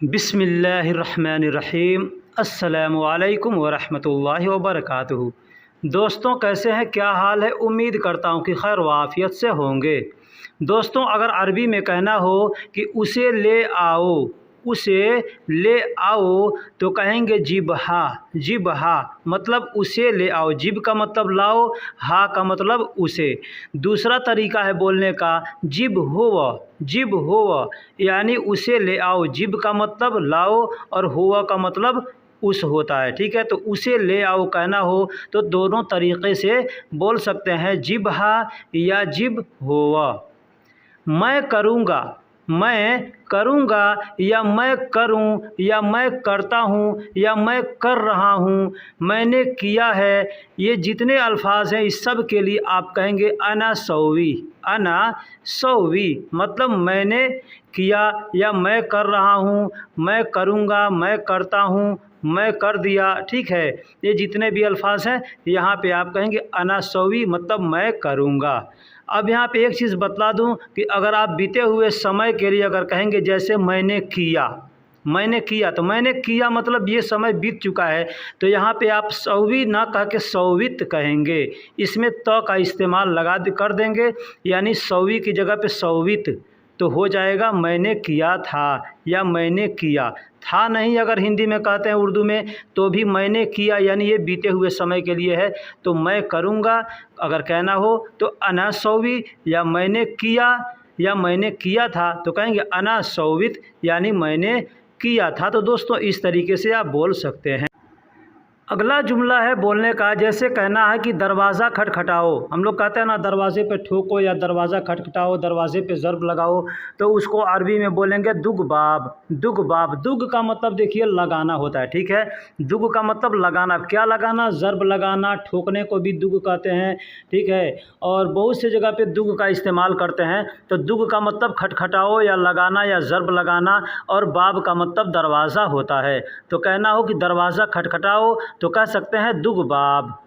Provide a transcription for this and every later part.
बिस्मिल्लाहिर्रहमानिर्रहीम। अस्सलामु अलैकुम वरहमतुल्लाहि वबरकातुहू। दोस्तों, कैसे हैं, क्या हाल है? उम्मीद करता हूँ कि खैर वाफ़ियत से होंगे। दोस्तों, अगर अरबी में कहना हो कि उसे ले आओ, उसे ले आओ, तो कहेंगे जिबहा। जिबहा मतलब उसे ले आओ। जिब का मतलब लाओ, हा का मतलब उसे। दूसरा तरीका है बोलने का, जिब हुआ। जिब हुआ यानी उसे ले आओ। जिब का मतलब लाओ और हुआ का मतलब उस होता है। ठीक है, तो उसे ले आओ कहना हो तो दोनों तरीक़े से बोल सकते हैं, जिबहा या जिब हुआ। मैं करूँगा, मैं करूँगा या मैं करूँ या मैं करता हूँ या मैं कर रहा हूँ, मैंने किया है, ये जितने अल्फाज हैं इस सब के लिए आप कहेंगे अना सौवी। अना सौवी मतलब मैंने किया या मैं कर रहा हूँ, मैं करूँगा, मैं करता हूँ, मैं कर दिया। ठीक है, ये जितने भी अल्फाज हैं यहाँ पे आप कहेंगे अना सौवी मतलब मैं करूँगा। अब यहाँ पे एक चीज़ बतला दूँ कि अगर आप बीते हुए समय के लिए अगर कहेंगे जैसे मैंने किया, मैंने किया, तो मैंने किया मतलब ये समय बीत चुका है, तो यहाँ पे आप सौवी ना कह के सौवित कहेंगे। इसमें त का इस्तेमाल कर देंगे, यानी सौवी की जगह पे सौवित, तो हो जाएगा मैंने किया था या मैंने किया था। नहीं अगर हिंदी में कहते हैं उर्दू में तो भी मैंने किया यानी ये बीते हुए समय के लिए है, तो मैं करूँगा अगर कहना हो तो अना सौवी, या मैंने किया था तो कहेंगे अना सौवित यानी मैंने किया था। तो दोस्तों, इस तरीके से आप बोल सकते हैं। अगला जुमला है बोलने का, जैसे कहना है कि दरवाज़ा खटखटाओ। हम लोग कहते हैं ना, दरवाज़े पे ठोको या दरवाज़ा खटखटाओ, दरवाज़े पे ज़र्ब लगाओ, तो उसको अरबी में बोलेंगे दुगबाब। दुगबाब, दुग का मतलब देखिए लगाना होता है। ठीक है, दुग का मतलब लगाना। क्या लगाना? ज़र्ब लगाना, ठोकने को भी दुग कहते हैं। ठीक है, और बहुत सी जगह पे दुग का इस्तेमाल करते हैं। तो दुग का मतलब खटखटाओ या लगाना या ज़र्ब लगाना, और बाब का मतलब दरवाज़ा होता है। तो कहना हो कि दरवाज़ा खटखटाओ तो कह सकते हैं दुगबाब।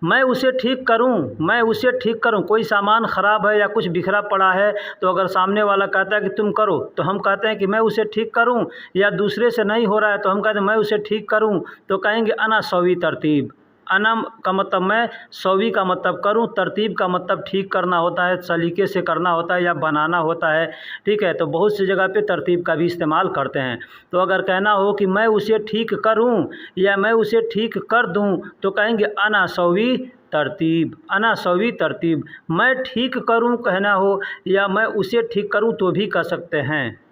मैं उसे ठीक करूं, मैं उसे ठीक करूं। कोई सामान ख़राब है या कुछ बिखरा पड़ा है, तो अगर सामने वाला कहता है कि तुम करो, तो हम कहते हैं कि मैं उसे ठीक करूं। या दूसरे से नहीं हो रहा है तो हम कहते हैं मैं उसे ठीक करूं, तो कहेंगे अना सौवी तरतीब। अना का मतलब मैं, सौवी का मतलब करूं, तरतीब का मतलब ठीक करना होता है, सलीके से करना होता है या बनाना होता है। ठीक है, तो बहुत सी जगह पे तरतीब का भी इस्तेमाल करते हैं। तो अगर कहना हो कि मैं उसे ठीक करूं या मैं उसे ठीक कर दूं, तो कहेंगे अना सौवी तरतीब। अना सौवी तरतीब। मैं ठीक करूं कहना हो या मैं उसे ठीक करूं तो भी कह सकते हैं।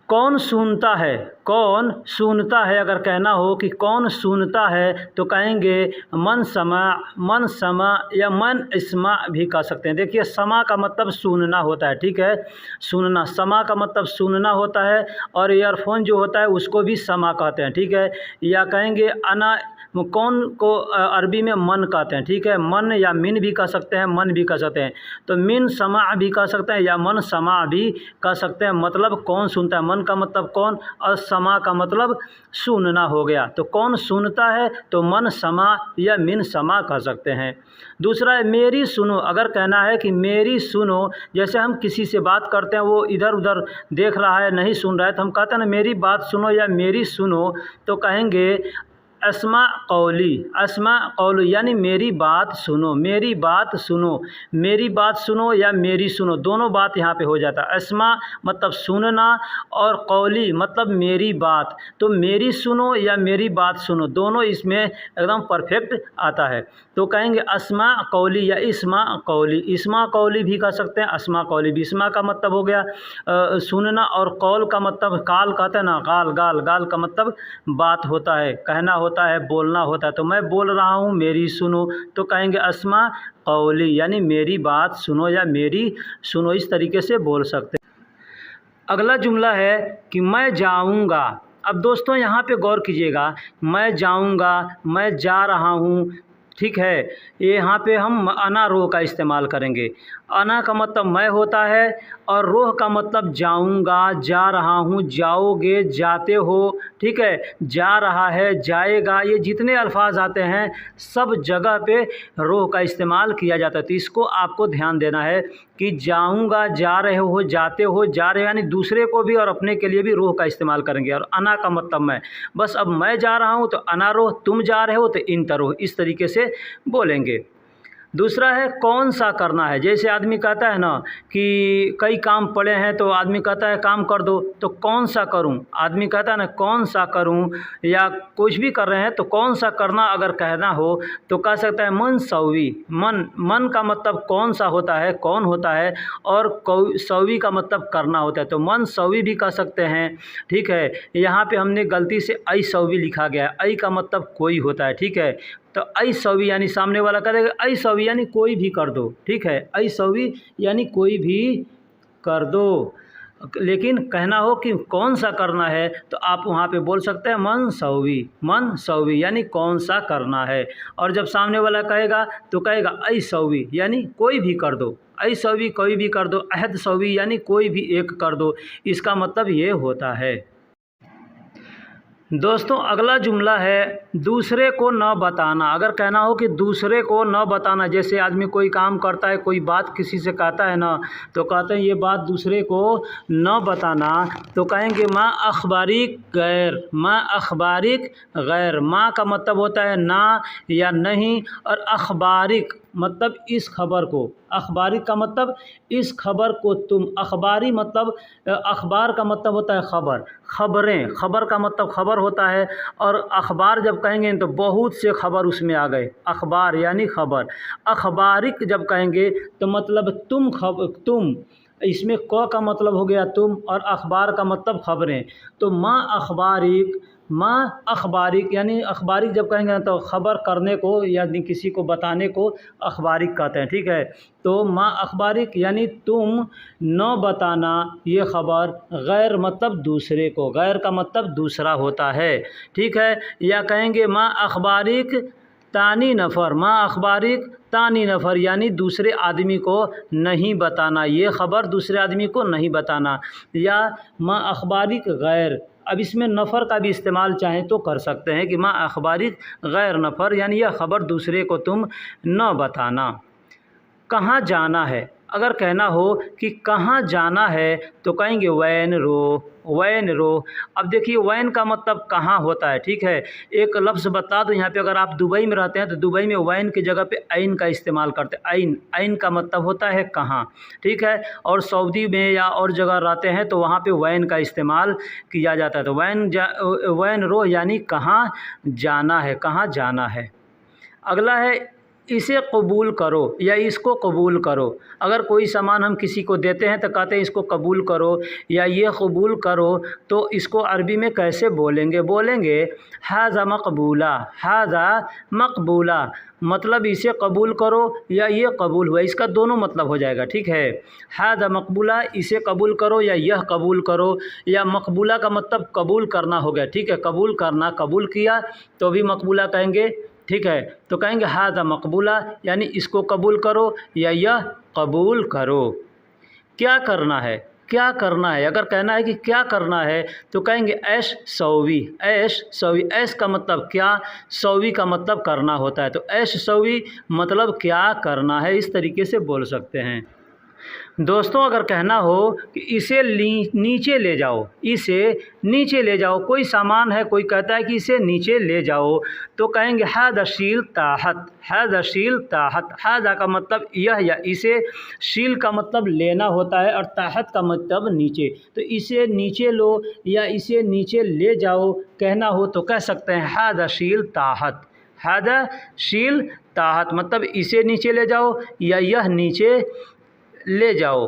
कौन सुनता है, कौन सुनता है अगर कहना हो कि कौन सुनता है, तो कहेंगे मन समा। मन समा या मन इस्मा भी कह सकते हैं। देखिए, समा का मतलब सुनना होता है। ठीक है, सुनना। समा का मतलब सुनना होता है, और ईयरफोन जो होता है उसको भी समा कहते हैं। ठीक है, या कहेंगे अना, कौन को अरबी में मन कहते हैं। ठीक है, मन या मिन भी कह सकते हैं, मन भी कह सकते हैं। तो मिन समा भी कह सकते हैं या मन समा भी कह सकते हैं। मतलब कौन सुनता है, मन का मतलब कौन और समा का मतलब सुनना हो गया। तो कौन सुनता है तो मन समा या मिन समा कह सकते हैं। दूसरा है मेरी सुनो। अगर कहना है कि मेरी सुनो, जैसे हम किसी से बात करते हैं, वो इधर उधर देख रहा है, नहीं सुन रहा है, तो हम कहते हैं ना मेरी बात सुनो या मेरी सुनो, तो कहेंगे अस्मा कौली। अस्मा कौली यानी मेरी बात सुनो, मेरी बात सुनो। मेरी बात सुनो या मेरी सुनो, दोनों बात यहाँ पे हो जाता है। अस्मा मतलब सुनना और कौली मतलब मेरी बात। तो मेरी सुनो या मेरी बात सुनो, दोनों इसमें एकदम परफेक्ट आता है। तो कहेंगे अस्मा कौली या इस्मा कौली। इस्मा कौली भी कह सकते हैं, अस्मा कौली भी। इस्मा का मतलब हो गया सुनना, और कौल का मतलब काल कहते हैं ना, गाल। गाल, गाल का मतलब बात होता है, कहना होता है, बोलना होता है। तो मैं बोल रहा हूँ, मेरी सुनो, तो कहेंगे अस्मा कौली यानी मेरी बात सुनो या मेरी सुनो। इस तरीके से बोल सकते हैं। अगला जुमला है कि मैं जाऊँगा। अब दोस्तों, यहाँ पे गौर कीजिएगा, मैं जाऊँगा, मैं जा रहा हूँ, ठीक है। ये यहाँ पे हम अना रोह का इस्तेमाल करेंगे। अना का मतलब मैं होता है और रोह का मतलब जाऊँगा, जा रहा हूँ, जाओगे, जाते हो, ठीक है, जा रहा है, जाएगा, ये जितने अल्फाज आते हैं सब जगह पे रोह का इस्तेमाल किया जाता है। तो इसको आपको ध्यान देना है कि जाऊँगा, जा रहे हो, जाते हो, जा रहे हो, यानी दूसरे को भी और अपने के लिए भी रोह का इस्तेमाल करेंगे। और अना का मतलब मैं, बस अब मैं जा रहा हूँ तो अना रोह, तुम जा रहे हो तो इन तरोह, इस तरीके से बोलेंगे। दूसरा है कौन सा करना है। जैसे आदमी कहता है ना कि कई काम पड़े हैं तो आदमी कहता है काम कर दो, तो कौन सा करूं, आदमी कहता है ना कौन सा करूं, या कुछ भी कर रहे हैं तो कौन सा करना अगर कहना हो तो कह सकता है मन सौवी। मन, मन का मतलब कौन सा होता है, कौन होता है, और सौवी का मतलब करना होता है, तो मन सौवी भी कह सकते हैं। ठीक है, यहाँ पे हमने गलती से ऐ सौवी लिखा गया है। ऐ का मतलब कोई होता है, ठीक है, तो ऐ सौवी यानी सामने वाला कह देगा ऐ सौवी यानी कोई भी कर दो, ठीक है, ऐ सौवी यानी कोई भी कर दो। लेकिन कहना हो कि कौन सा करना है तो आप वहाँ पे बोल सकते हैं मन सौवी, मन सौवी यानी कौन सा करना है। और जब सामने वाला कहेगा तो कहेगा ऐ सौवी यानी कोई भी कर दो, ऐ सौवी कोई भी कर दो, अहद सौवी यानी कोई भी एक कर दो, इसका मतलब ये होता है। दोस्तों अगला जुमला है दूसरे को न बताना। अगर कहना हो कि दूसरे को न बताना, जैसे आदमी कोई काम करता है, कोई बात किसी से कहता है ना, तो कहते हैं ये बात दूसरे को न बताना, तो कहेंगे माँ अखबारिक गैर, माँ अखबारिक गैर। माँ का मतलब होता है ना या नहीं, और अखबारिक मतलब इस खबर को, अखबारिक का मतलब इस खबर को तुम, अखबारी मतलब अखबार का मतलब होता है खबर, खबरें, खबर का मतलब खबर होता है, और अखबार जब कहेंगे तो बहुत से खबर उसमें आ गए, अखबार यानी खबर। अखबारिक जब कहेंगे तो मतलब तुम, तुम, इसमें क का मतलब हो गया तुम, और अखबार का मतलब खबरें। तो माँ अखबारिक, माँ अखबारिक यानी अखबारिक जब कहेंगे ना तो खबर करने को यानी किसी को बताने को अखबारिक कहते हैं, ठीक है। तो माँ अखबारिक यानी तुम न बताना ये खबर, गैर मतलब दूसरे को, गैर का मतलब दूसरा होता है, ठीक है। या कहेंगे माँ अखबारिक तानी नफ़र, माँ अखबारिक तानी नफ़र यानी दूसरे आदमी को नहीं बताना, ये खबर दूसरे आदमी को नहीं बताना। या माँ अखबारिक गैर, अब इसमें नफ़र का भी इस्तेमाल चाहें तो कर सकते हैं कि माँ अखबारिक गैर नफ़र यानी यह खबर दूसरे को तुम न बताना। कहाँ जाना है, अगर कहना हो कि कहाँ जाना है तो कहेंगे वैन रो, वैन रो। अब देखिए वैन का मतलब कहाँ होता है, ठीक है। एक लफ्ज़ बता दो यहाँ पे, अगर आप दुबई में रहते हैं तो दुबई में वैन की जगह पे ऐन का इस्तेमाल करते हैं। ऐन, ऐन का मतलब होता है कहाँ, ठीक है। और सऊदी में या और जगह रहते हैं तो वहाँ पे वैन का इस्तेमाल किया जाता है। तो वैन रो यानी कहाँ जाना है, कहाँ जाना है। अगला है इसे कबूल करो या इसको कबूल करो। अगर कोई सामान हम किसी को देते हैं तो कहते हैं इसको कबूल करो या ये कबूल करो, तो इसको अरबी में कैसे बोलेंगे, बोलेंगे हाज़ा मकबूला, हाज़ा मकबूला, मतलब इसे कबूल करो या ये कबूल हुआ, इसका दोनों मतलब हो जाएगा, ठीक है। हाज़ा मकबूला इसे कबूल करो या यह कबूल करो, या मकबूला का मतलब कबूल करना हो गया, ठीक है, कबूल करना, कबूल किया तो भी मकबूला कहेंगे, ठीक है। तो कहेंगे हाज़ा मकबूला यानी इसको कबूल करो या यह कबूल करो। क्या करना है, क्या करना है, अगर कहना है कि क्या करना है तो कहेंगे ऐश सौवी, ऐश सौवी। ऐश का मतलब क्या, सौवी का मतलब करना होता है, तो ऐश सौवी मतलब क्या करना है, इस तरीके से बोल सकते हैं। दोस्तों अगर कहना हो कि इसे नीचे ले जाओ, इसे नीचे ले जाओ, कोई सामान है, कोई कहता है कि इसे नीचे ले जाओ, तो कहेंगे हाज़ा शील ताहत, हाज़ा शील ताहत। हाज़ा का मतलब यह या इसे, शील का मतलब लेना होता है और ताहत का मतलब नीचे, तो इसे नीचे लो या इसे नीचे ले जाओ कहना हो तो कह सकते हैं हाज़ा शील ताहत, हाज़ा शील ताहत, मतलब इसे नीचे ले जाओ या यह नीचे ले जाओ।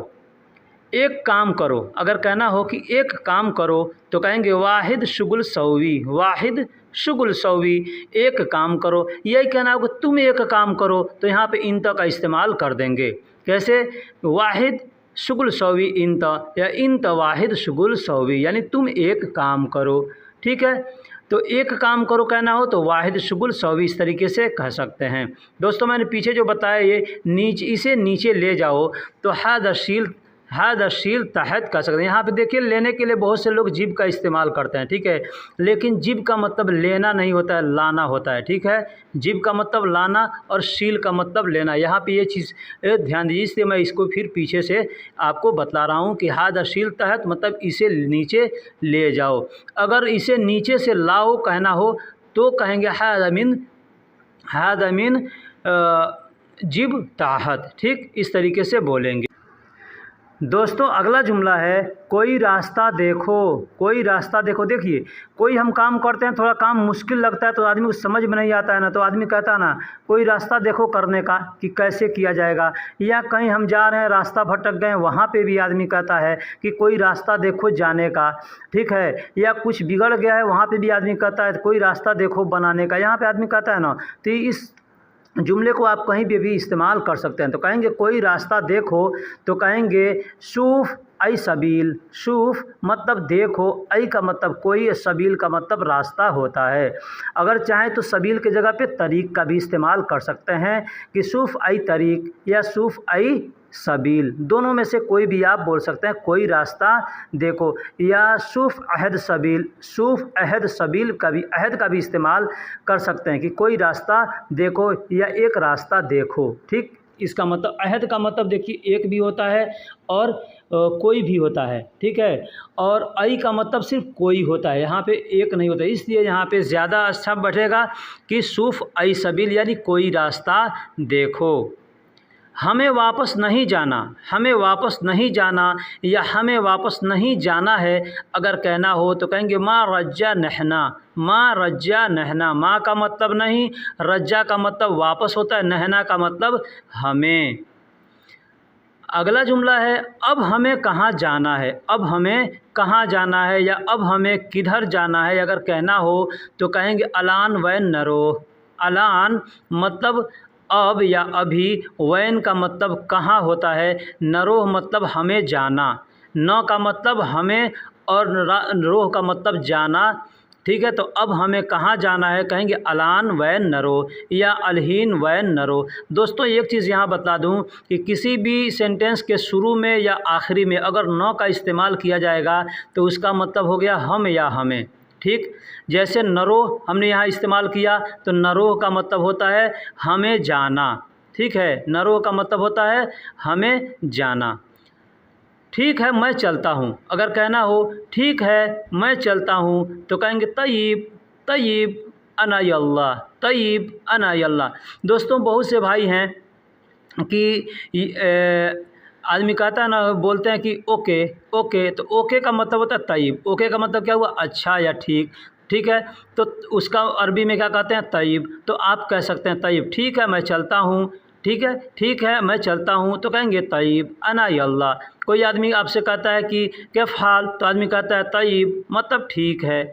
एक काम करो, अगर कहना हो कि एक काम करो तो कहेंगे वाहिद शुगुल सौवी, वाहिद शुगुल सौवी, एक काम करो। यही कहना हो कि तुम एक काम करो तो यहाँ पे इंत का इस्तेमाल कर देंगे, कैसे, वाहिद शुगुल सौवी इंत, या इंत वाहिद शुगुल सौवी यानी तुम एक काम करो, ठीक है। तो एक काम करो कहना हो तो वाहिद शुगुल 100 भी इस तरीके से कह सकते हैं। दोस्तों मैंने पीछे जो बताया ये इसे नीचे ले जाओ तो हादशील तहत कह सकते हैं। यहाँ पे देखिए लेने के लिए बहुत से लोग जिब का इस्तेमाल करते हैं, ठीक है, लेकिन जिब का मतलब लेना नहीं होता है, लाना होता है, ठीक है। जिब का मतलब लाना और शील का मतलब लेना। यहाँ पे ये चीज़ ध्यान दीजिए, इसलिए मैं इसको फिर पीछे से आपको बतला रहा हूँ कि हादशील तहत मतलब इसे नीचे ले जाओ। अगर इसे नीचे से लाओ कहना हो तो कहेंगे हादमिन जिब ताहत, ठीक, इस तरीके से बोलेंगे। दोस्तों अगला जुमला है कोई रास्ता देखो। कोई रास्ता देखो, देखिए कोई हम काम करते हैं, थोड़ा काम मुश्किल लगता है तो आदमी को समझ में नहीं आता है ना, तो आदमी कहता है ना कोई रास्ता देखो करने का कि कैसे किया जाएगा। या कहीं हम जा रहे हैं रास्ता भटक गए, वहाँ पे भी आदमी कहता है कि कोई रास्ता देखो जाने का, ठीक है। या कुछ बिगड़ गया है, वहाँ पे भी आदमी कहता है कोई रास्ता देखो बनाने का। यहाँ पे आदमी कहता है ना, तो इस जुमले को आप कहीं पे भी इस्तेमाल कर सकते हैं। तो कहेंगे कोई रास्ता देखो तो कहेंगे शूफ आई सबील। शूफ मतलब देखो, आई का मतलब कोई, सबील का मतलब रास्ता होता है। अगर चाहें तो सबील की जगह पे तरीक का भी इस्तेमाल कर सकते हैं कि शूफ आई तरीक या शूफ आई सबील, दोनों में से कोई भी आप बोल सकते हैं। कोई रास्ता देखो या शूफ अहद सबील। शूफ अहद सबील का भी, अहद का भी इस्तेमाल कर सकते हैं कि कोई रास्ता देखो या एक रास्ता देखो, ठीक। इसका मतलब अहद का मतलब देखिए एक भी होता है और कोई भी होता है, ठीक है। और आई का मतलब सिर्फ कोई होता है, यहाँ पे एक नहीं होता, इसलिए यहाँ पे ज़्यादा अच्छा बैठेगा कि शूफ आई सबील यानी कोई रास्ता देखो। हमें वापस नहीं जाना, हमें वापस नहीं जाना या हमें वापस नहीं जाना है अगर कहना हो तो कहेंगे माँ रज्जा नहना। माँ रज्जा नहना, माँ का मतलब नहीं, रज्जा का मतलब वापस होता है, नहना का मतलब हमें। अगला जुमला है अब हमें कहाँ जाना है। अब हमें कहाँ जाना है या अब हमें किधर जाना है अगर कहना हो तो कहेंगे अलान वैन नरो। अलान मतलब अब या अभी, वैन का मतलब कहाँ होता है, नरोह मतलब हमें जाना, न का मतलब हमें और रोह का मतलब जाना, ठीक है। तो अब हमें कहाँ जाना है कहेंगे अलान वैन नरो या अलहीन वैन नरो। दोस्तों एक चीज़ यहाँ बता दूँ कि किसी भी सेंटेंस के शुरू में या आखिरी में अगर न का इस्तेमाल किया जाएगा तो उसका मतलब हो गया हम या हमें, ठीक। जैसे नरो हमने यहाँ इस्तेमाल किया तो नरो का मतलब होता है हमें जाना, ठीक है। नरो का मतलब होता है हमें जाना। ठीक है मैं चलता हूँ, अगर कहना हो ठीक है मैं चलता हूँ तो कहेंगे तय्यब तय्यब अना यल्लाह, तय्यब अना यल्लाह। दोस्तों बहुत से भाई हैं कि आदमी कहता है ना, बोलते हैं कि ओके ओके, तो ओके का मतलब होता है तय्यब। ओके का मतलब क्या हुआ, अच्छा या ठीक, ठीक है। तो उसका अरबी में क्या कहते हैं, तय्यब। तो आप कह सकते हैं तय्यब, ठीक है मैं चलता हूँ, ठीक है मैं चलता हूँ तो कहेंगे तय्यब अना यल्लाह। कोई आदमी आपसे कहता है कि कैफ हाल, तो आदमी कहता है तय्यब मतलब ठीक है,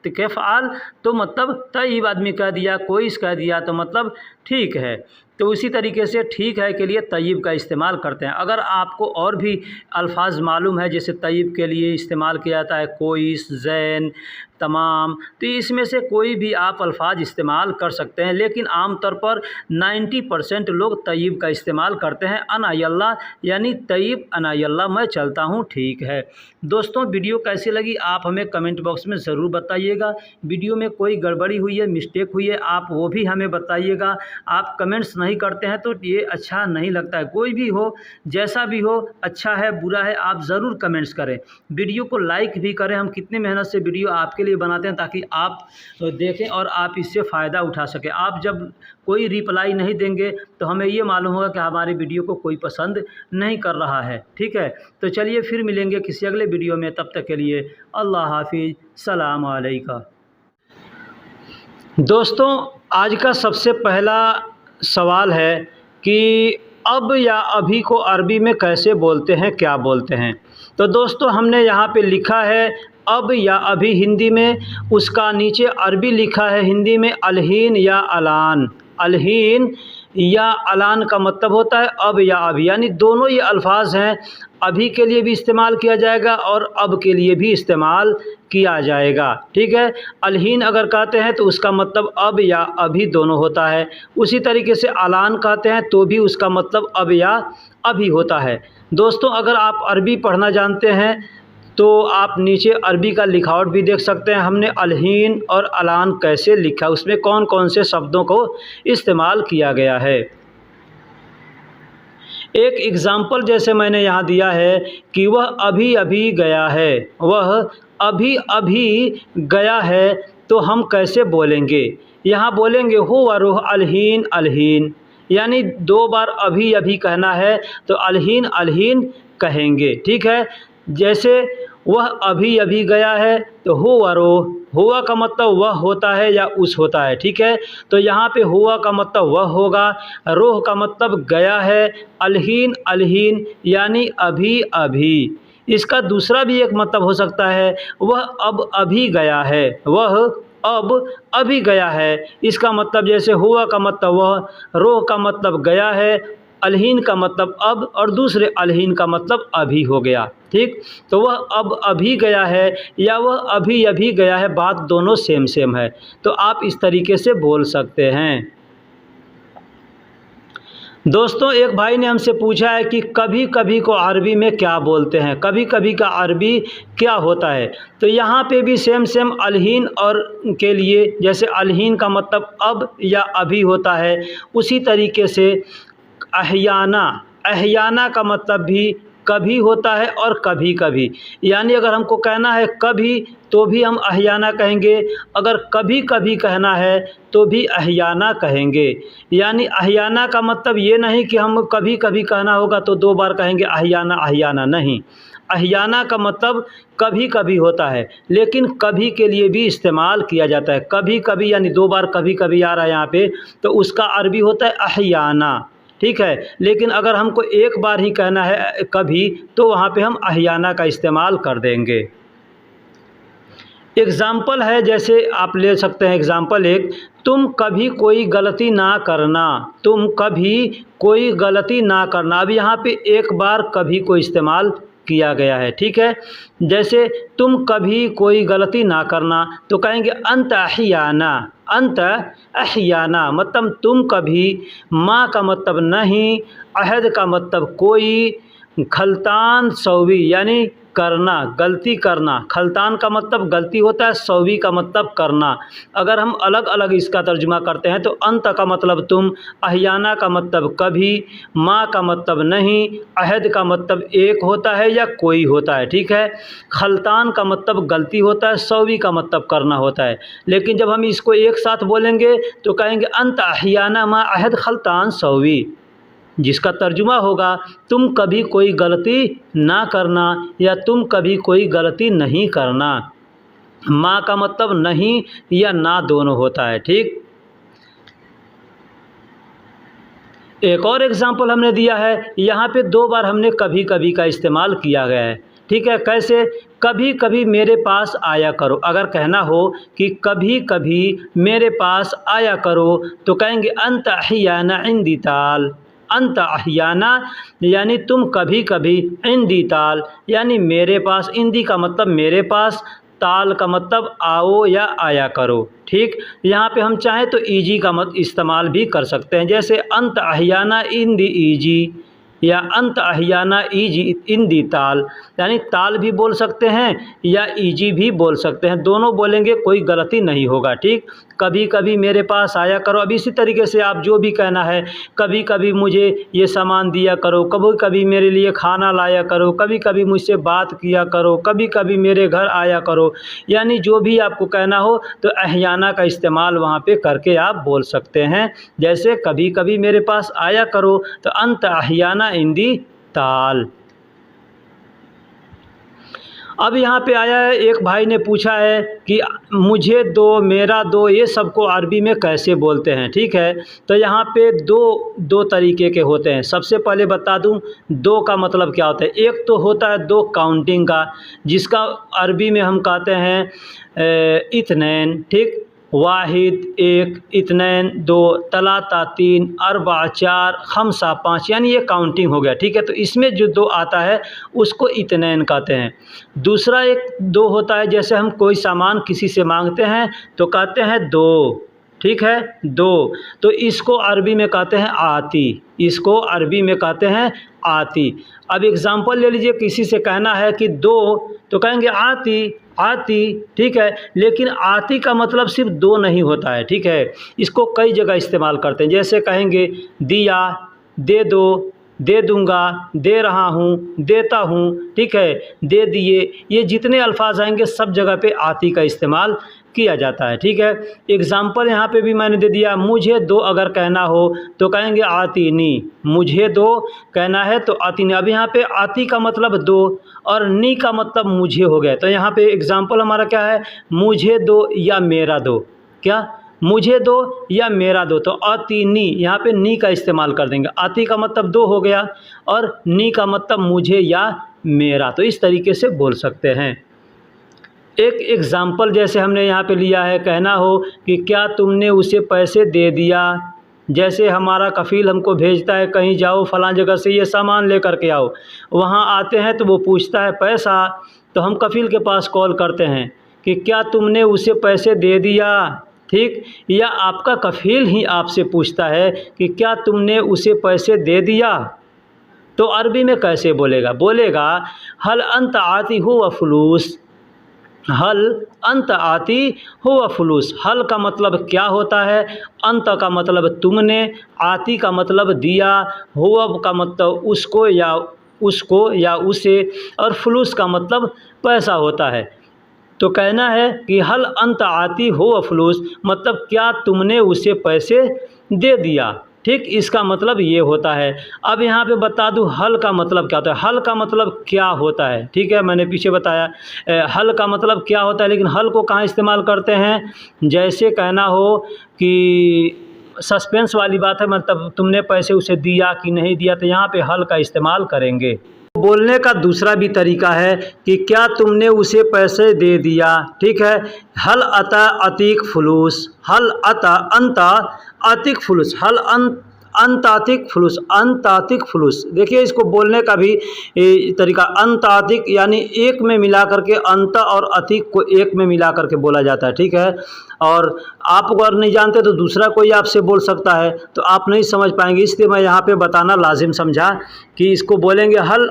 तो कैफ हाल तो मतलब तय्यब आदमी कह दिया, कोई कह दिया तो मतलब ठीक है। तो उसी तरीके से ठीक है के लिए तय्यब का इस्तेमाल करते हैं। अगर आपको और भी अल्फाज मालूम है जैसे तय्यब के लिए इस्तेमाल किया जाता है कोइस, ज़ैन, तमाम, तो इसमें से कोई भी आप अल्फाज इस्तेमाल कर सकते हैं, लेकिन आमतौर पर 90% लोग तय्यब का इस्तेमाल करते हैं। अना यल्लाह यानी तय्यब अना यल्लाह मैं चलता हूँ, ठीक है। दोस्तों वीडियो कैसी लगी आप हमें कमेंट बॉक्स में ज़रूर बताइएगा। वीडियो में कोई गड़बड़ी हुई है, मिस्टेक हुई है, आप वो भी हमें बताइएगा। आप कमेंट्स नहीं करते हैं तो ये अच्छा नहीं लगता है। कोई भी हो, जैसा भी हो, अच्छा है बुरा है, आप ज़रूर कमेंट्स करें। वीडियो को लाइक भी करें, हम कितनी मेहनत से वीडियो आपके लिए बनाते हैं ताकि आप देखें और आप इससे फ़ायदा उठा सकें। आप जब कोई रिप्लाई नहीं देंगे तो हमें ये मालूम होगा कि हमारी वीडियो को कोई पसंद नहीं कर रहा है, ठीक है। तो चलिए फिर मिलेंगे किसी अगले वीडियो में, तब तक के लिए अल्लाह हाफिज़, सलाम अलैकुम। दोस्तों आज का सबसे पहला सवाल है कि अब या अभी को अरबी में कैसे बोलते हैं, क्या बोलते हैं। तो दोस्तों हमने यहाँ पे लिखा है अब या अभी हिंदी में, उसका नीचे अरबी लिखा है हिंदी में अलहीन या अलान। अलहीन या अलान का मतलब होता है अब या अभी, यानी दोनों ये अल्फाज हैं, अभी के लिए भी इस्तेमाल किया जाएगा और अब के लिए भी इस्तेमाल किया जाएगा। ठीक है, अलहीन अगर कहते हैं तो उसका मतलब अब या अभी दोनों होता है। उसी तरीके से अलान कहते हैं तो भी उसका मतलब अब या अभी होता है। दोस्तों, अगर आप अरबी पढ़ना जानते हैं तो आप नीचे अरबी का लिखावट भी देख सकते हैं। हमने अलहीन और अलान कैसे लिखा, उसमें कौन कौन से शब्दों को इस्तेमाल किया गया है। एक एग्ज़ाम्पल जैसे मैंने यहाँ दिया है कि वह अभी अभी गया है, वह अभी अभी गया है, तो हम कैसे बोलेंगे। यहाँ बोलेंगे हुवा रुह अलहीन अलहीन, यानी 2 बार अभी अभी कहना है तो अलहीन अलहीन कहेंगे। ठीक है, जैसे वह अभी अभी गया है तो हुवा रुह, हुआ का मतलब वह होता है या उस होता है। ठीक है, तो यहाँ पे हुआ का मतलब वह होगा, रोह का मतलब गया है, अलहीन अलहीन यानी अभी अभी। इसका दूसरा भी एक मतलब हो सकता है, वह अब अभी गया है, वह अब अभी गया है। इसका मतलब जैसे हुआ का मतलब वह, रोह का मतलब गया है, अलहीन का मतलब अब, और दूसरे अलहीन का मतलब अभी हो गया। ठीक, तो वह अब अभी गया है या वह अभी अभी गया है, बात दोनों सेम सेम है, तो आप इस तरीके से बोल सकते हैं। दोस्तों, एक भाई ने हमसे पूछा है कि कभी कभी को अरबी में क्या बोलते हैं, कभी कभी का अरबी क्या होता है। तो यहाँ पे भी सेम सेम अलहीन और के लिए, जैसे अलहीन का मतलब अब या अभी होता है, उसी तरीके से अहयाना, अहयाना का मतलब भी कभी होता है और कभी कभी। यानी अगर हमको कहना है कभी तो भी हम अहयाना कहेंगे, अगर कभी कभी कहना है तो भी अहयाना कहेंगे। यानी अहयाना का मतलब ये नहीं कि हम कभी कभी कहना होगा तो 2 बार कहेंगे अहयाना अहयाना, नहीं। अहयाना का मतलब कभी कभी होता है, लेकिन कभी के लिए भी इस्तेमाल किया जाता है। कभी कभी यानी 2 बार कभी कभी आ रहा है यहाँ पे, तो उसका अरबी होता है अहयाना। ठीक है, लेकिन अगर हमको एक बार ही कहना है कभी, तो वहाँ पे हम अहयाना का इस्तेमाल कर देंगे। एग्ज़ाम्पल है, जैसे आप ले सकते हैं एग्ज़ाम्पल एक, तुम कभी कोई गलती ना करना, तुम कभी कोई गलती ना करना। अब यहाँ पे एक बार कभी को इस्तेमाल किया गया है। ठीक है, जैसे तुम कभी कोई गलती ना करना, तो कहेंगे अंत अहियाना, अंत अहियाना मतलब तुम कभी, माँ का मतलब नहीं, अहद का मतलब कोई, खलतान सौवी यानी करना, गलती करना। खलतान का मतलब गलती होता है, सौवी का मतलब करना। अगर हम अलग अलग इसका तर्जुमा करते हैं तो अंत का मतलब तुम, अहियाना का मतलब कभी, माँ का मतलब नहीं, अहद का मतलब एक होता है या कोई होता है। ठीक है, खलतान का मतलब गलती होता है, सौवी का मतलब करना होता है। लेकिन जब हम इसको एक साथ बोलेंगे तो कहेंगे अंत अहियाना मा अहद खलतान सौवी, जिसका तर्जुमा होगा तुम कभी कोई गलती ना करना या तुम कभी कोई गलती नहीं करना। माँ का मतलब नहीं या ना दोनों होता है। ठीक, एक और एग्जाम्पल हमने दिया है, यहाँ पे 2 बार हमने कभी कभी का इस्तेमाल किया गया है। ठीक है, कैसे, कभी कभी मेरे पास आया करो। अगर कहना हो कि कभी कभी मेरे पास आया करो, तो कहेंगे अंत अहियाना इंदी ताल, अंत अहियाना यानी तुम कभी कभी, इंदी ताल यानी मेरे पास, इंदी का मतलब मेरे पास, ताल का मतलब आओ या आया करो। ठीक, यहाँ पे हम चाहें तो ईजी का मत इस्तेमाल भी कर सकते हैं, जैसे अंत अहियाना इंदी ईजी या अंत अहियाना ईजी इंदी ताल, यानी ताल भी बोल सकते हैं या ईजी भी बोल सकते हैं, दोनों बोलेंगे कोई गलती नहीं होगा। ठीक, कभी कभी मेरे पास आया करो। अब इसी तरीके से आप जो भी कहना है, कभी कभी मुझे ये सामान दिया करो, कभी कभी मेरे लिए खाना लाया करो, कभी कभी मुझसे बात किया करो, कभी कभी मेरे घर आया करो, यानी जो भी आपको कहना हो तो अहियाना का इस्तेमाल वहाँ पे करके आप बोल सकते हैं। जैसे कभी कभी मेरे पास आया करो तो अंत अहियाना इंदी ताल। अब यहाँ पे आया है, एक भाई ने पूछा है कि मुझे दो, मेरा दो, ये सबको अरबी में कैसे बोलते हैं। ठीक है, तो यहाँ पे दो तरीके के होते हैं। सबसे पहले बता दूँ दो का मतलब क्या होता है। एक तो होता है दो काउंटिंग का, जिसका अरबी में हम कहते हैं इत्नैन। ठीक, वाहिद एक, इत्नैन दो, तलाता तीन, अरबा चार, खमसा पाँच, यानी ये काउंटिंग हो गया। ठीक है, तो इसमें जो दो आता है उसको इत्नैन कहते हैं। दूसरा एक दो होता है, जैसे हम कोई सामान किसी से मांगते हैं तो कहते हैं दो। ठीक है, दो, तो इसको अरबी में कहते हैं आती, इसको अरबी में कहते हैं आती। अब एग्ज़ाम्पल ले लीजिए, किसी से कहना है कि दो, तो कहेंगे आती आती। ठीक है, लेकिन आती का मतलब सिर्फ दो नहीं होता है। ठीक है, इसको कई जगह इस्तेमाल करते हैं, जैसे कहेंगे दिया, दे दो, दे दूंगा, दे रहा हूँ, देता हूँ। ठीक है, दे दिए, ये जितने अल्फाज आएंगे सब जगह पे आती का इस्तेमाल किया जाता है। ठीक है, एग्ज़ाम्पल यहाँ पे भी मैंने दे दिया, मुझे दो अगर कहना हो तो कहेंगे आतीनी, मुझे दो कहना है तो आतीनी। अब यहाँ पे आती का मतलब दो और नी का मतलब मुझे हो गया, तो यहाँ पे एग्ज़ाम्पल हमारा क्या है, मुझे दो या मेरा दो। क्या, मुझे दो या मेरा दो, तो आतीनी, यहाँ पे नी का इस्तेमाल कर देंगे। आती का मतलब दो हो गया और नी का मतलब मुझे या मेरा, तो इस तरीके से बोल सकते हैं। एक एग्ज़ाम्पल जैसे हमने यहाँ पे लिया है, कहना हो कि क्या तुमने उसे पैसे दे दिया। जैसे हमारा कफ़ील हमको भेजता है कहीं जाओ फ़लाँ जगह से ये सामान लेकर के आओ, वहाँ आते हैं तो वो पूछता है पैसा, तो हम कफ़ील के पास कॉल करते हैं कि क्या तुमने उसे पैसे दे दिया। ठीक, या आपका कफ़ील ही आपसे पूछता है कि क्या तुमने उसे पैसे दे दिया, तो अरबी में कैसे बोलेगा, बोलेगा हल अंत आती हो व फलूस, हल अंत आती हो व फलूस। हल का मतलब क्या होता है, अंत का मतलब तुमने, आती का मतलब दिया, हो का मतलब उसको या उसे, और फलूस का मतलब पैसा होता है। तो कहना है कि हल अंत आती हो व फलूस, मतलब क्या तुमने उसे पैसे दे दिया। ठीक, इसका मतलब ये होता है। अब यहाँ पे बता दूँ हल का मतलब क्या होता है। हल का मतलब क्या होता है, ठीक है, मैंने पीछे बताया हल का मतलब क्या होता है, लेकिन हल को कहाँ इस्तेमाल करते हैं, जैसे कहना हो कि सस्पेंस वाली बात है, मतलब तुमने पैसे उसे दिया कि नहीं दिया, तो यहाँ पे हल का इस्तेमाल करेंगे। बोलने का दूसरा भी तरीका है कि क्या तुमने उसे पैसे दे दिया। ठीक है, हल अता अतीक फलूस, हल अता अंता अतिक फलूस, हल अंतातिक फलूस, अंतातिक फलूस। देखिए इसको बोलने का भी तरीका, अंतातिक यानी एक में मिला करके, अंत और अतिक को एक में मिला करके बोला जाता है। ठीक है, और आप अगर नहीं जानते तो दूसरा कोई आपसे बोल सकता है तो आप नहीं समझ पाएंगे, इसलिए मैं यहाँ पे बताना लाजिम समझा कि इसको बोलेंगे हल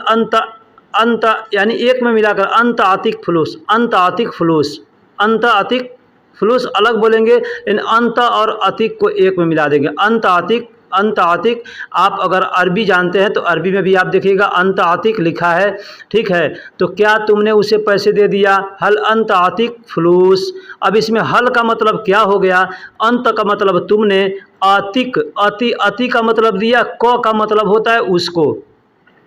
अंत यानी एक में मिलाकर, अंत आतिक फलूस, अंत आतिक फलूस, अंत आतिक फलूस अलग बोलेंगे, इन अंत और अतिक को एक में मिला देंगे, अंत आतिक, अंत आतिक। आप अगर अरबी जानते हैं तो अरबी में भी आप देखिएगा अंत आतिक लिखा है। ठीक है, तो क्या तुमने उसे पैसे दे दिया, हल अंत आतिक फलूस। अब इसमें हल का मतलब क्या हो गया, अंत का मतलब तुमने, आतिक, अति का मतलब दिया, क का मतलब होता है उसको,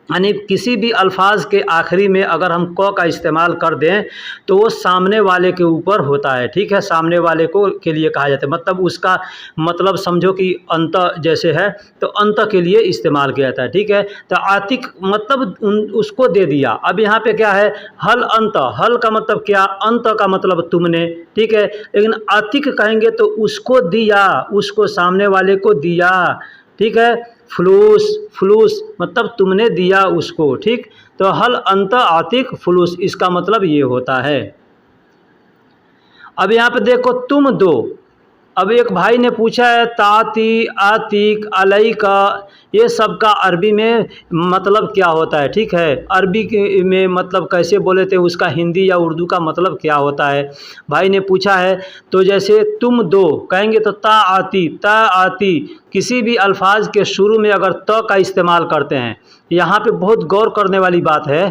यानी किसी भी अल्फाज के आखिरी में अगर हम क का इस्तेमाल कर दें तो वो सामने वाले के ऊपर होता है। ठीक है, सामने वाले को के लिए कहा जाता है, मतलब उसका मतलब समझो कि अंत जैसे है तो अंत के लिए इस्तेमाल किया जाता है। ठीक है, तो आतिक मतलब उसको दे दिया। अब यहाँ पे क्या है, हल अंत, हल का मतलब क्या, अंत का मतलब तुमने। ठीक है, लेकिन आतिक कहेंगे तो उसको दिया, उसको सामने वाले को दिया। ठीक है, फलूस, फलूस मतलब तुमने दिया उसको। ठीक, तो हल अंत आतिक फलूस, इसका मतलब ये होता है। अब यहाँ पे देखो तुम दो, अब एक भाई ने पूछा है ताती, आतिक, अलई का, ये सब का अरबी में मतलब क्या होता है। ठीक है, अरबी के में मतलब कैसे बोले थे, उसका हिंदी या उर्दू का मतलब क्या होता है, भाई ने पूछा है। तो जैसे तुम दो कहेंगे तो ता आती, किसी भी अल्फाज के शुरू में अगर त का इस्तेमाल करते हैं, यहाँ पे बहुत गौर करने वाली बात है,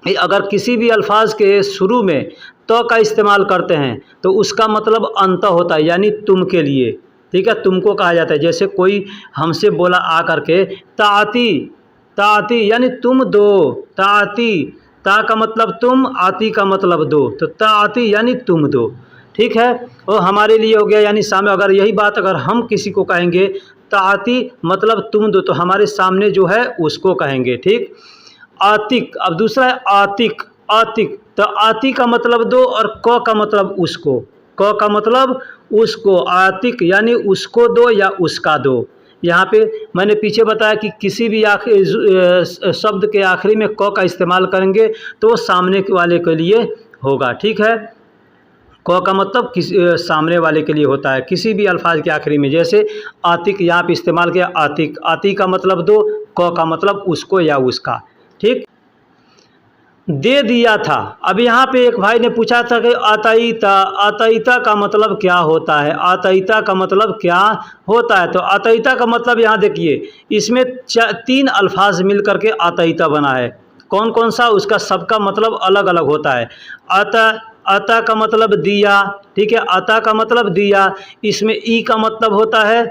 अगर किसी भी अल्फाज के शुरू में तो का इस्तेमाल करते हैं तो उसका मतलब अंत होता है, यानी तुम के लिए। ठीक है, तुमको कहा जाता है। जैसे कोई हमसे बोला आ करके ताती, ताती यानी तुम दो, ताती, ता का मतलब तुम, आती का मतलब दो, तो ताती यानी तुम दो। ठीक है, वो हमारे लिए हो गया, यानी सामने अगर यही बात अगर हम किसी को कहेंगे ताती मतलब तुम दो, तो हमारे सामने जो है उसको कहेंगे। ठीक, आतिक, अब दूसरा है आतिक, आतिक, तो आती का मतलब दो और क का मतलब उसको, क का मतलब उसको, आतिक यानी उसको दो या उसका दो। यहाँ पे मैंने पीछे बताया कि किसी भी शब्द के आखिरी में क का इस्तेमाल करेंगे तो वो सामने वाले के लिए होगा, ठीक है। क का मतलब सामने वाले के लिए होता है किसी भी अल्फाज के आखिरी में। जैसे आतिक यहाँ पे इस्तेमाल किया, आतिक, आती का मतलब दो, क का मतलब उसको या उसका, ठीक। दे दिया था। अब यहाँ पे एक भाई ने पूछा था कि अतईता, अतईता का मतलब क्या होता है, अतईता का मतलब क्या होता है। तो अतईता का मतलब यहाँ देखिए, इसमें 3 अल्फाज मिल करके अतईता बना है। कौन कौन सा, उसका सबका मतलब अलग अलग होता है। अता, अता का मतलब दिया, ठीक है, अता का मतलब दिया। इसमें ई का मतलब होता है,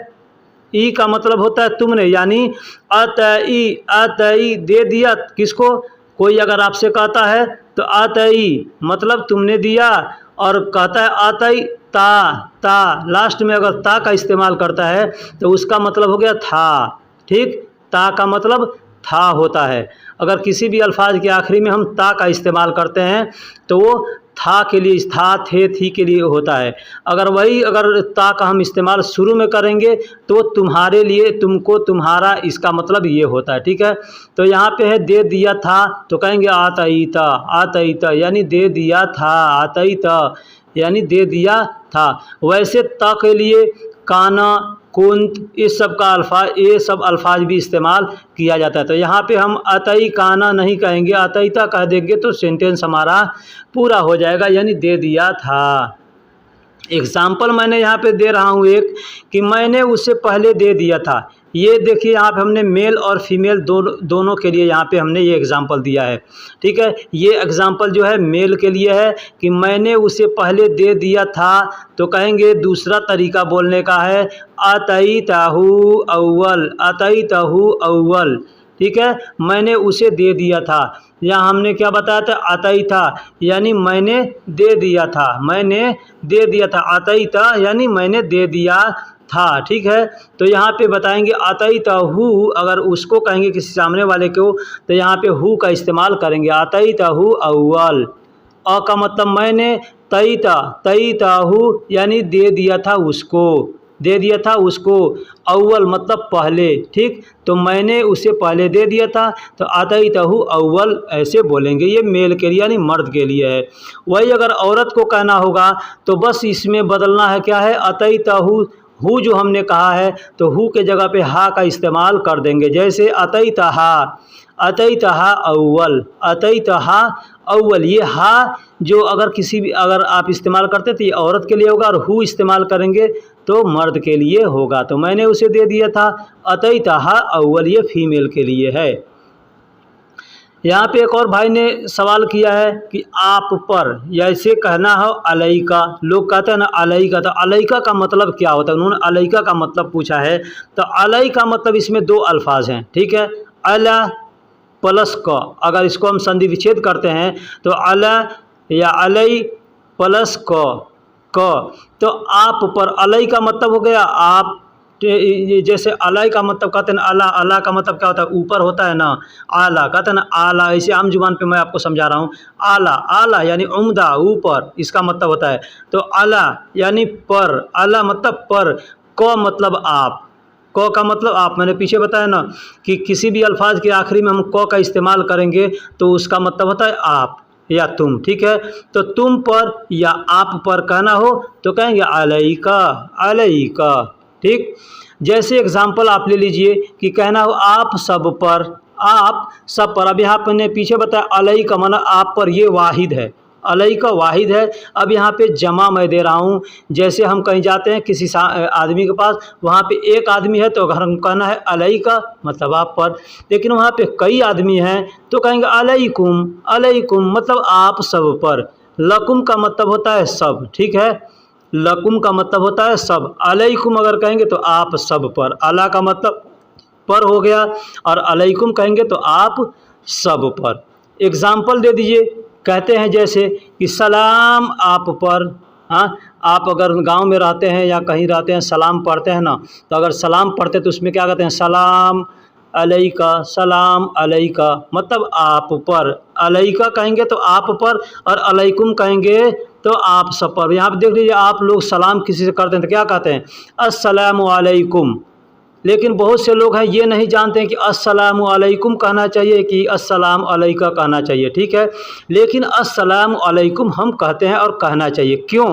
ई का मतलब होता है तुमने, यानी अतई, अतई दे दिया किसको, कोई अगर आपसे कहता है तो अतई मतलब तुमने दिया, और कहता है अतई ता, ता लास्ट में अगर ता का इस्तेमाल करता है तो उसका मतलब हो गया था, ठीक। ता का मतलब था होता है। अगर किसी भी अल्फाज के आखिरी में हम ता का इस्तेमाल करते हैं तो वो था के लिए, था, थे, थी के लिए होता है। अगर ता का हम इस्तेमाल शुरू में करेंगे तो तुम्हारे लिए, तुमको, तुम्हारा, इसका मतलब ये होता है, ठीक है। तो यहाँ पे है दे दिया था, तो कहेंगे आतईता, आतईता यानी दे दिया था, आतईता यानी दे दिया था। वैसे ता के लिए काना, कुंत, इस सब का अल्फाज, ये सब अल्फाज भी इस्तेमाल किया जाता है। तो यहाँ पे हम अतई काना नहीं कहेंगे, अतईता कह देंगे तो सेंटेंस हमारा पूरा हो जाएगा, यानी दे दिया था। एग्जाम्पल मैंने यहाँ पे दे रहा हूँ एक, कि मैंने उसे पहले दे दिया था। ये देखिए यहाँ पे हमने मेल और फीमेल दोनों के लिए यहाँ पे हमने ये एग्जाम्पल दिया है, ठीक है। ये एग्जाम्पल जो है मेल के लिए है कि मैंने उसे पहले दे दिया था, तो कहेंगे दूसरा तरीका बोलने का है अतईताहु अव्वल, अतईताहु अव्वल, ठीक है। मैंने उसे दे दिया था, यहाँ हमने क्या बताया था, अतई था यानी मैंने दे दिया था, मैंने दे दिया था, अतई था यानी मैंने दे दिया था, ठीक है। तो यहाँ पे बताएंगे अतई तहु, अगर उसको कहेंगे किसी सामने वाले को तो यहाँ पे हु का इस्तेमाल करेंगे, अतई तहु अव्वल। अ का मतलब मैंने, तई था, तई तहु यानी दे दिया था उसको, दे दिया था उसको, अव्वल मतलब पहले, ठीक। तो मैंने उसे पहले दे दिया था, तो अतईतहु अव्वल ऐसे बोलेंगे। ये मेल के लिए यानी मर्द के लिए है। वही अगर औरत को कहना होगा तो बस इसमें बदलना है, क्या है, अतईतहु, हु जो हमने कहा है तो हु के जगह पे हा का इस्तेमाल कर देंगे। जैसे अतईतहा, अतईतहा अव्वल, अतईतहा अव्वल। ये हा जो अगर किसी भी, अगर आप इस्तेमाल करते तो ये औरत के लिए होगा, और हु इस्तेमाल करेंगे तो मर्द के लिए होगा। तो मैंने उसे दे दिया था, अतईतहा अव्वल, ये फीमेल के लिए है। यहाँ पे एक और भाई ने सवाल किया है कि आप पर, जैसे कहना हो अलैका, लोग कहते हैं ना अलैका, तो अलैका का मतलब क्या होता है, उन्होंने अलैका का मतलब पूछा है। तो अलई का मतलब इसमें 2 अल्फाज हैं, ठीक है। अला प्लस क, अगर इसको हम संधि विच्छेद करते हैं तो अला या अलई प्लस क, तो आप पर, अलई का मतलब हो गया आप, जैसे अलई का मतलब कहते हैं अला, अला का मतलब क्या होता है, ऊपर होता है ना, आला कहते हैं ना, आला, ऐसे आम जुबान पे मैं आपको समझा रहा हूँ। आला, आला यानी उम्दा, ऊपर, इसका मतलब होता है। तो अला यानी पर, अला मतलब पर, क मतलब आप, क का मतलब आप। मैंने पीछे बताया ना कि किसी भी अल्फाज के आखिरी में हम क का इस्तेमाल करेंगे तो उसका मतलब होता है आप या तुम, ठीक है। तो तुम पर या आप पर कहना हो तो कहेंगे अलैका, अलैका, ठीक। जैसे एग्जाम्पल आप ले लीजिए कि कहना हो आप सब पर, आप सब पर। अब यहाँ पर ने पीछे बताया अलई का माना आप पर, ये वाहिद है, अलई का वाहिद है। अब यहाँ पे जमा मैं दे रहा हूँ, जैसे हम कहीं जाते हैं किसी आदमी के पास, वहाँ पे एक आदमी है तो अगर हम कहना है अलई का मतलब आप पर, लेकिन वहाँ पे कई आदमी हैं तो कहेंगे अलैकुम, अलैकुम मतलब आप सब पर। लकुम का मतलब होता है सब, ठीक है, लकुम का मतलब होता है सब। अलैकुम अगर कहेंगे तो आप सब पर, अला का मतलब पर हो गया, और अलैकुम कहेंगे तो आप सब पर। एग्जाम्पल दे दीजिए, कहते हैं जैसे कि सलाम आप पर। हाँ, आप अगर गांव में रहते हैं या कहीं रहते हैं, सलाम पढ़ते हैं ना, तो अगर सलाम पढ़ते तो उसमें क्या कहते हैं, सलाम अलैका, सलाम अलैका मतलब आप पर। अलैका कहेंगे तो आप पर, और अलैकुम कहेंगे तो आप सब पर। यहाँ पर देख लीजिए, आप लोग सलाम किसी से करते हैं तो क्या कहते हैं? अस्सलामु अलैकुम। लेकिन बहुत से लोग हैं ये नहीं जानते हैं कि अस्सलामु अलैकुम कहना चाहिए कि अस्सलाम अलैका कहना चाहिए, ठीक है। लेकिन अस्सलामु अलैकुम हम कहते हैं और कहना चाहिए। क्यों?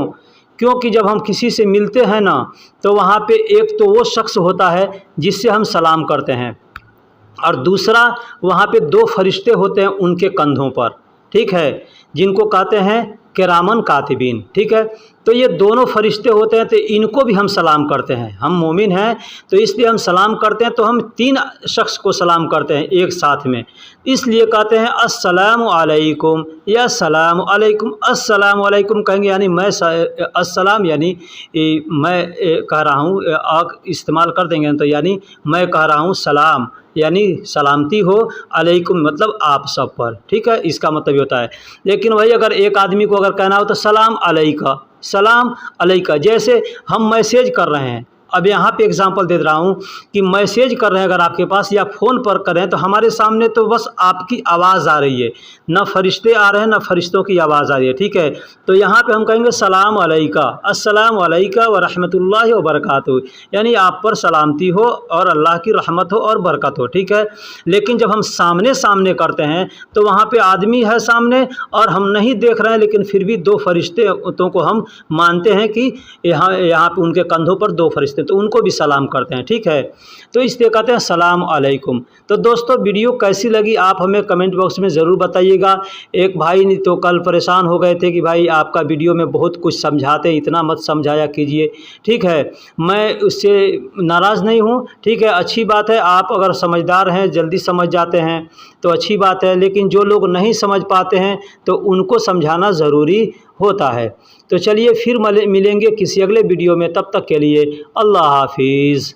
क्योंकि जब हम किसी से मिलते हैं ना, तो वहाँ पे एक तो वो शख्स होता है जिससे हम सलाम करते हैं, और दूसरा वहाँ पे दो फरिश्ते होते हैं उनके कंधों पर, ठीक है, जिनको कहते हैं किरामन कातिबीन, ठीक है। तो ये दोनों फरिश्ते होते हैं, तो इनको भी हम सलाम करते हैं। हम मोमिन हैं तो इसलिए हम सलाम करते हैं, तो हम तीन शख्स को सलाम करते हैं एक साथ में। इसलिए कहते हैं अस्सलामु अलैकुम या सलाम अलैकुम। अस्सलामु अलैकुम कहेंगे यानी मैं अस्सलाम यानी मैं कह रहा हूँ, इस्तेमाल कर देंगे तो यानी मैं कह रहा हूँ सलाम यानी सलामती हो, अलैकुम मतलब आप सब पर, ठीक है, इसका मतलब ये होता है। लेकिन वही अगर एक आदमी को अगर कहना हो तो सलाम अलैका, सलाम अलैका। जैसे हम मैसेज कर रहे हैं, अब यहाँ पे एग्जांपल दे रहा हूँ कि मैसेज कर रहे हैं अगर आपके पास या फ़ोन पर कर रहे हैं, तो हमारे सामने तो बस आपकी आवाज़ आ रही है, ना फरिश्ते आ रहे हैं ना फरिश्तों की आवाज़ आ रही है, ठीक है। तो यहाँ पे हम कहेंगे सलाम अलैका, अस्सलाम अलैका व रहमतुल्लाहि व बरकातहू, यानी आप पर सलामती हो और अल्लाह की रहमत हो और बरकत हो, ठीक है। लेकिन जब हम सामने सामने करते हैं तो वहाँ पे आदमी है सामने और हम नहीं देख रहे हैं, लेकिन फिर भी दो फरिश्तों को हम मानते हैं कि यहाँ पे उनके कंधों पर दो फरिश्ते, तो उनको भी सलाम करते हैं, ठीक है। तो इसलिए कहते हैं सलाम अलैकुम। तो दोस्तों वीडियो कैसी लगी आप हमें कमेंट बॉक्स में ज़रूर बताइएगा। एक भाई ने तो कल परेशान हो गए थे कि भाई आपका वीडियो में बहुत कुछ समझाते, इतना मत समझाया कीजिए, ठीक है। मैं उससे नाराज़ नहीं हूँ, ठीक है, अच्छी बात है। आप अगर समझदार हैं, जल्दी समझ जाते हैं तो अच्छी बात है, लेकिन जो लोग नहीं समझ पाते हैं तो उनको समझाना ज़रूरी होता है। तो चलिए फिर मिलेंगे किसी अगले वीडियो में, तब तक के लिए अल्लाह हाफिज़।